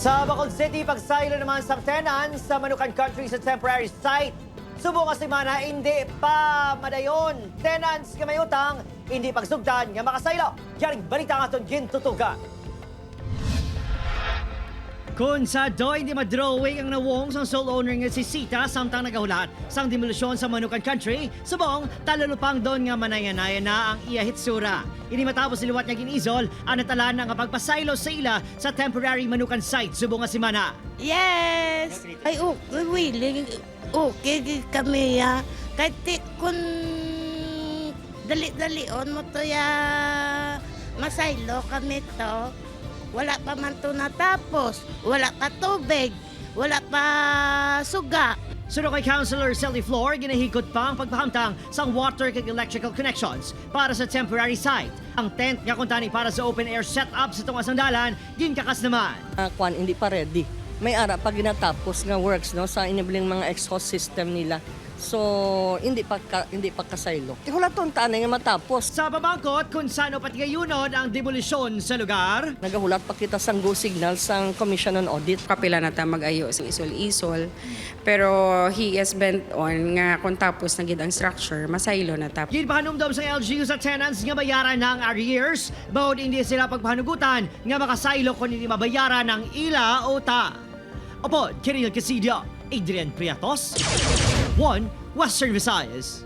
Sa Bacolod City, pagsaylo naman sa tenants sa Manukan Country sa temporary site. Subong semana hindi pa madayon. Tenants nga may utang, hindi pagsugdan nga makasaylo. Yaring balita nga itong gintutugan. Kung sa doy di madrawing ang nawong sa sole owner nga si Sita samtang nagahulat sang demolusyon sa Manukan Country, subong talulupang doon nga manayanaya na ang iya hitsura. Ini matapos siliwat nga ginizol ang natalan nga pagpasaylo sa ila sa temporary Manukan site subong nga semana. Yes! Ay, okay, willing. Okay, kami ya. Kahit kung dali-dalion mo to ya, masaylo kami to. Wala pa man to natapos. Wala pa tubig. Wala pa suga. Sunod kay Councilor Sally Flor, ginahikot pa ang pagpahamtang sa water kag electrical connections para sa temporary site. Ang tent nga kuntani para sa open air setup sa itong asandalan, ginkakas naman. Kwan hindi pa ready. May ara pa ginatapos nga works no sa enabling mga exhaust system nila. So hindi pa kasaylo. Hulaton tanay nga matapos. Sa pabangkot kung saan pati gayunod ang demolisyon sa lugar. Nagahulat pa kita sang go signal sang Commission on Audit. Kapila na ta mag-ayo sa isol-isol. Pero he is bent on nga kung tapos na gid ang structure, masaylo na ta. Ginpahanumdom sa LGU sa tenants nga bayaran ng arrears. Bawod hindi sila pagpahanugutan nga makasaylo kung hindi mabayaran ng ila o ta. Opo, Kiril Casidio, Adrian Priatos, 1 Western Visayas.